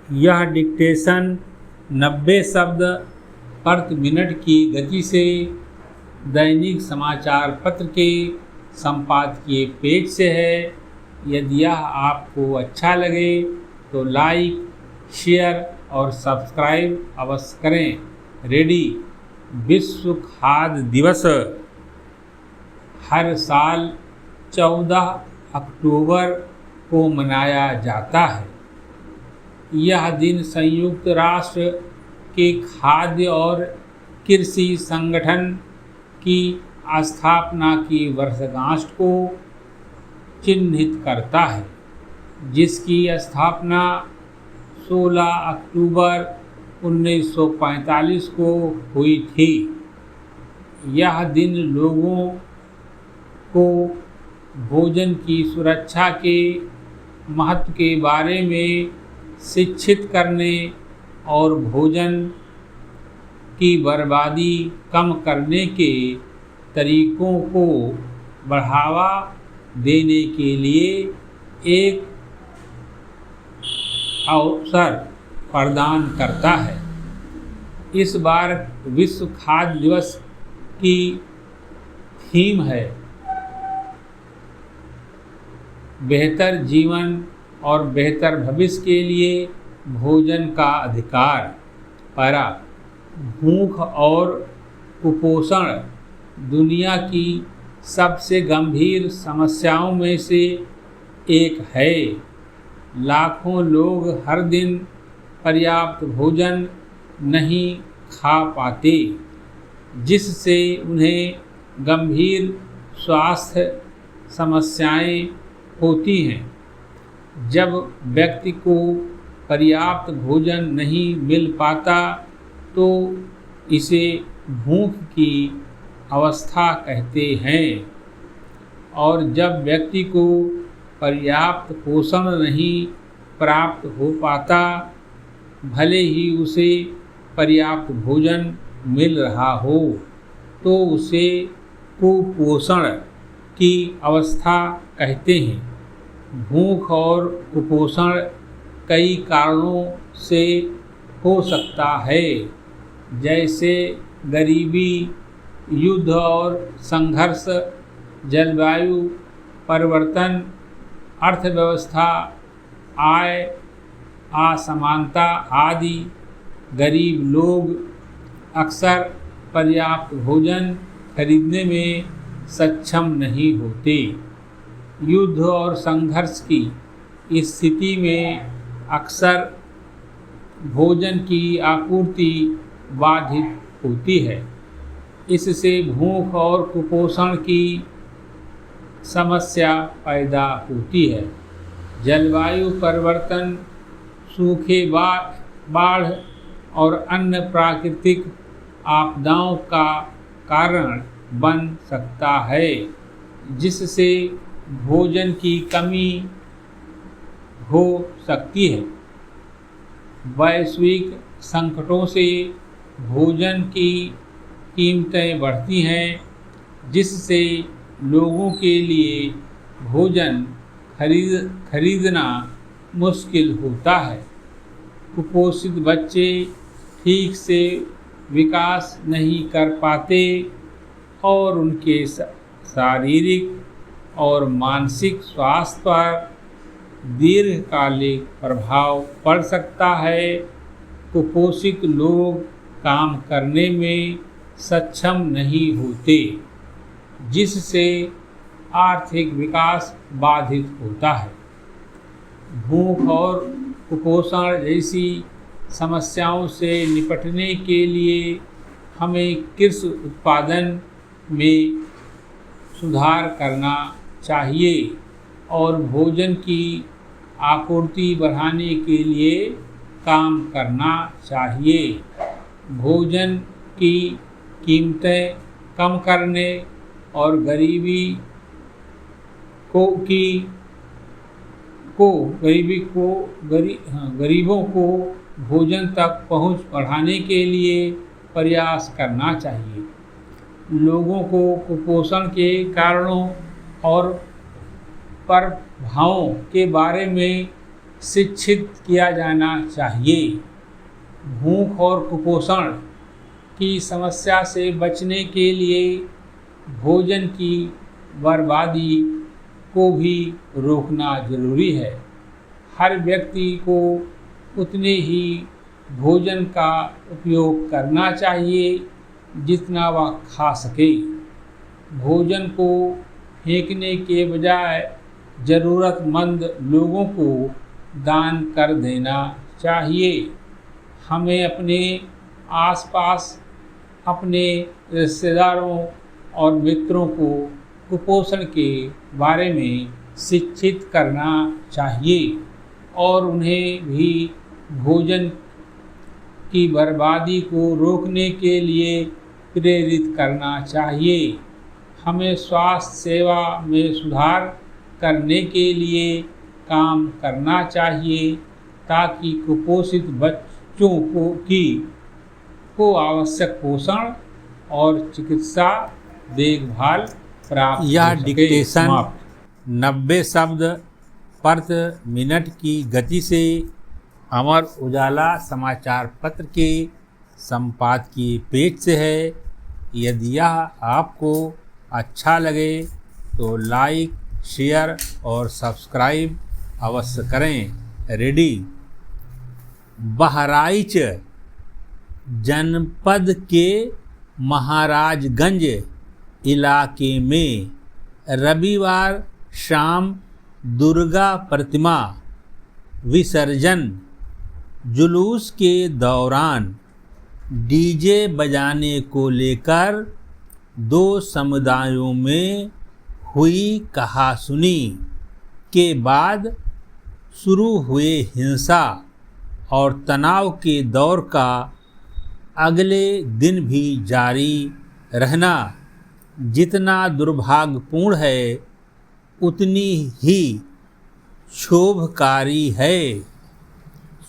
यह डिक्टेशन 90 शब्द प्रति मिनट की गति से दैनिक समाचार पत्र के संपादकीय पेज से है। यदि यह आपको अच्छा लगे तो लाइक, शेयर और सब्सक्राइब अवश्य करें। रेडी। विश्व खाद्य दिवस हर साल 14 अक्टूबर को मनाया जाता है। यह दिन संयुक्त राष्ट्र के खाद्य और कृषि संगठन की स्थापना की वर्षगांठ को चिन्हित करता है, जिसकी स्थापना 16 अक्टूबर 1945 को हुई थी। यह दिन लोगों को भोजन की सुरक्षा के महत्व के बारे में शिक्षित करने और भोजन की बर्बादी कम करने के तरीकों को बढ़ावा देने के लिए एक अवसर प्रदान करता है। इस बार विश्व खाद्य दिवस की थीम है बेहतर जीवन और बेहतर भविष्य के लिए भोजन का अधिकार। पैरा। भूख और कुपोषण दुनिया की सबसे गंभीर समस्याओं में से एक है। लाखों लोग हर दिन पर्याप्त भोजन नहीं खा पाते, जिससे उन्हें गंभीर स्वास्थ्य समस्याएं होती हैं। जब व्यक्ति को पर्याप्त भोजन नहीं मिल पाता तो इसे भूख की अवस्था कहते हैं, और जब व्यक्ति को पर्याप्त पोषण नहीं प्राप्त हो पाता, भले ही उसे पर्याप्त भोजन मिल रहा हो, तो उसे कुपोषण की अवस्था कहते हैं। भूख और कुपोषण कई कारणों से हो सकता है, जैसे गरीबी, युद्ध और संघर्ष, जलवायु परिवर्तन, अर्थव्यवस्था, आय असमानता आदि। गरीब लोग अक्सर पर्याप्त भोजन खरीदने में सक्षम नहीं होते। युद्ध और संघर्ष की स्थिति में अक्सर भोजन की आपूर्ति बाधित होती है। इससे भूख और कुपोषण की समस्या पैदा होती है। जलवायु परिवर्तन, सूखे, बाढ़ और अन्य प्राकृतिक आपदाओं का कारण बन सकता है, जिससे भोजन की कमी हो सकती है। वैश्विक संकटों से भोजन की कीमतें बढ़ती हैं, जिससे लोगों के लिए भोजन खरीदना मुश्किल होता है। कुपोषित बच्चे ठीक से विकास नहीं कर पाते और उनके शारीरिक और मानसिक स्वास्थ्य पर दीर्घकालिक प्रभाव पड़ सकता है। कुपोषित लोग काम करने में सक्षम नहीं होते, जिससे आर्थिक विकास बाधित होता है। भूख और कुपोषण जैसी समस्याओं से निपटने के लिए हमें कृषि उत्पादन में सुधार करना चाहिए और भोजन की आपूर्ति बढ़ाने के लिए काम करना चाहिए। भोजन की कीमतें कम करने और गरीबों को भोजन तक पहुंच बढ़ाने के लिए प्रयास करना चाहिए। लोगों को कुपोषण के कारणों और प्रभावों के बारे में शिक्षित किया जाना चाहिए। भूख और कुपोषण की समस्या से बचने के लिए भोजन की बर्बादी को भी रोकना जरूरी है। हर व्यक्ति को उतने ही भोजन का उपयोग करना चाहिए जितना वह खा सके। भोजन को फेंकने के बजाय ज़रूरतमंद लोगों को दान कर देना चाहिए। हमें अपने आसपास अपने रिश्तेदारों और मित्रों को कुपोषण के बारे में शिक्षित करना चाहिए और उन्हें भी भोजन की बर्बादी को रोकने के लिए प्रेरित करना चाहिए। हमें स्वास्थ्य सेवा में सुधार करने के लिए काम करना चाहिए ताकि कुपोषित बच्चों को आवश्यक पोषण और चिकित्सा देखभाल प्राप्त हो यह सके। डिक्टेशन 90 शब्द प्रति मिनट की गति से अमर उजाला समाचार पत्र के संपादकीय पेज से है। यदि यह आपको अच्छा लगे तो लाइक, शेयर और सब्सक्राइब अवश्य करें। रेडी। बहराइच जनपद के महाराजगंज इलाके में रविवार शाम दुर्गा प्रतिमा विसर्जन जुलूस के दौरान डीजे बजाने को लेकर दो समुदायों में हुई कहासुनी के बाद शुरू हुए हिंसा और तनाव के दौर का अगले दिन भी जारी रहना जितना दुर्भाग्यपूर्ण है उतनी ही क्षोभकारी है।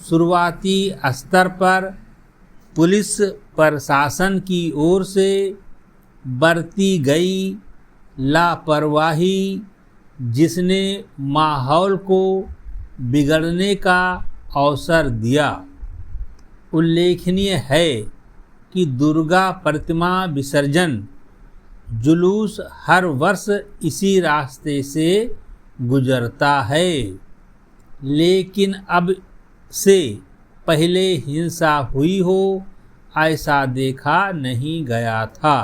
शुरुआती स्तर पर पुलिस प्रशासन की ओर से बरती गई लापरवाही जिसने माहौल को बिगड़ने का अवसर दिया। उल्लेखनीय है कि दुर्गा प्रतिमा विसर्जन जुलूस हर वर्ष इसी रास्ते से गुजरता है, लेकिन अब से पहले हिंसा हुई हो ऐसा देखा नहीं गया था।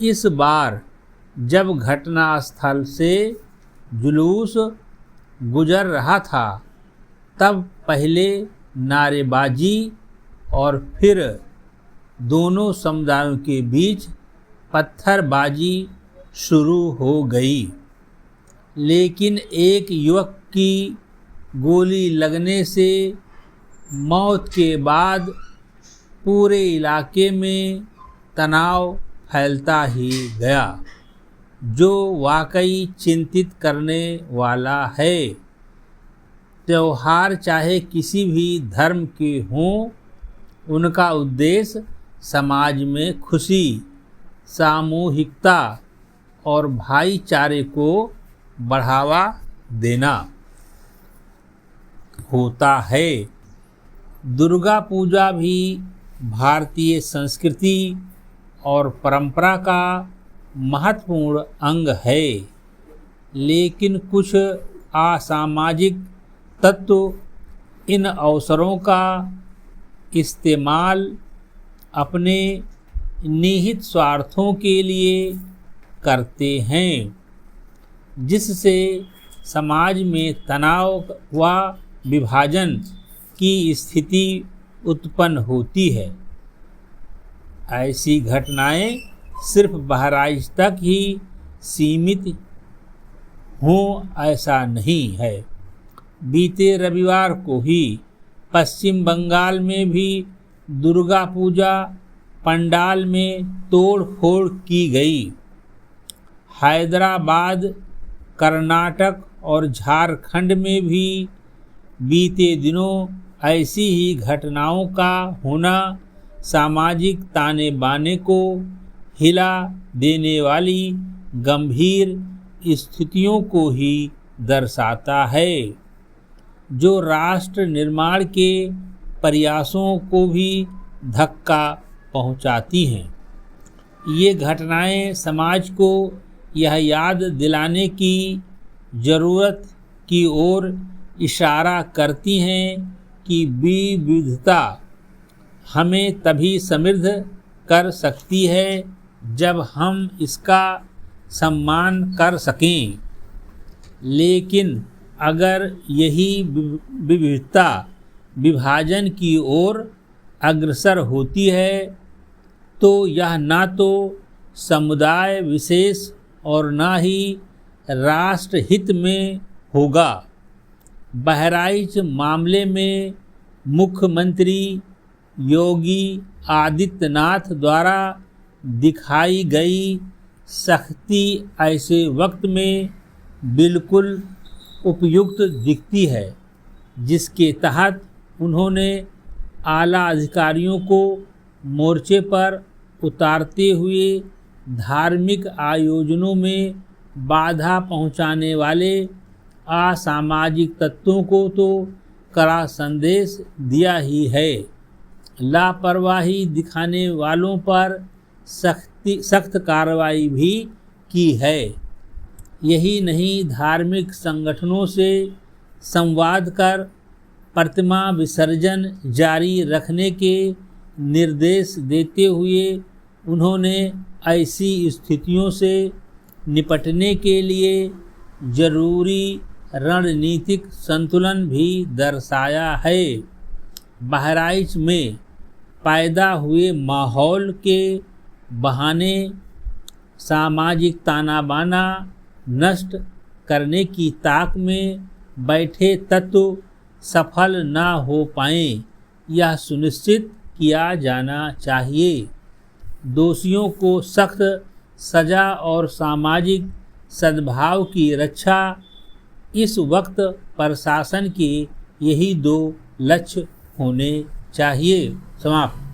इस बार जब घटनास्थल से जुलूस गुजर रहा था तब पहले नारेबाजी और फिर दोनों समुदायों के बीच पत्थरबाजी शुरू हो गई, लेकिन एक युवक की गोली लगने से मौत के बाद पूरे इलाके में तनाव फैलता ही गया, जो वाकई चिंतित करने वाला है। त्योहार चाहे किसी भी धर्म के हों, उनका उद्देश्य समाज में खुशी, सामूहिकता और भाईचारे को बढ़ावा देना होता है। दुर्गा पूजा भी भारतीय संस्कृति और परंपरा का महत्वपूर्ण अंग है, लेकिन कुछ असामाजिक तत्व इन अवसरों का इस्तेमाल अपने निहित स्वार्थों के लिए करते हैं, जिससे समाज में तनाव व विभाजन की स्थिति उत्पन्न होती है। ऐसी घटनाएं सिर्फ बहराइच तक ही सीमित हों ऐसा नहीं है। बीते रविवार को ही पश्चिम बंगाल में भी दुर्गा पूजा पंडाल में तोड़ फोड़ की गई। हैदराबाद, कर्नाटक और झारखंड में भी बीते दिनों ऐसी ही घटनाओं का होना सामाजिक ताने बाने को हिला देने वाली गंभीर स्थितियों को ही दर्शाता है। जो राष्ट्र निर्माण के प्रयासों को भी धक्का पहुंचाती हैं। ये घटनाएं समाज को यह याद दिलाने की ज़रूरत की ओर इशारा करती हैं कि विविधता हमें तभी समृद्ध कर सकती है जब हम इसका सम्मान कर सकें। लेकिन अगर यही विविधता विभाजन की ओर अग्रसर होती है तो यह ना तो समुदाय विशेष और ना ही राष्ट्र हित में होगा। बहराइच मामले में मुख्यमंत्री योगी आदित्यनाथ द्वारा दिखाई गई सख्ती ऐसे वक्त में बिल्कुल उपयुक्त दिखती है, जिसके तहत उन्होंने आला अधिकारियों को मोर्चे पर उतारते हुए धार्मिक आयोजनों में बाधा पहुंचाने वाले असामाजिक तत्वों को तो कड़ा संदेश दिया ही है, लापरवाही दिखाने वालों पर सख्त कार्रवाई भी की है। यही नहीं, धार्मिक संगठनों से संवाद कर प्रतिमा विसर्जन जारी रखने के निर्देश देते हुए उन्होंने ऐसी स्थितियों से निपटने के लिए जरूरी रणनीतिक संतुलन भी दर्शाया है। बहराइच में पैदा हुए माहौल के बहाने सामाजिक ताना बाना नष्ट करने की ताक में बैठे तत्व सफल न हो पाएं, यह सुनिश्चित किया जाना चाहिए। दोषियों को सख्त सजा और सामाजिक सद्भाव की रक्षा इस वक्त प्रशासन के यही दो लक्ष्य होने चाहिए। समाप्त।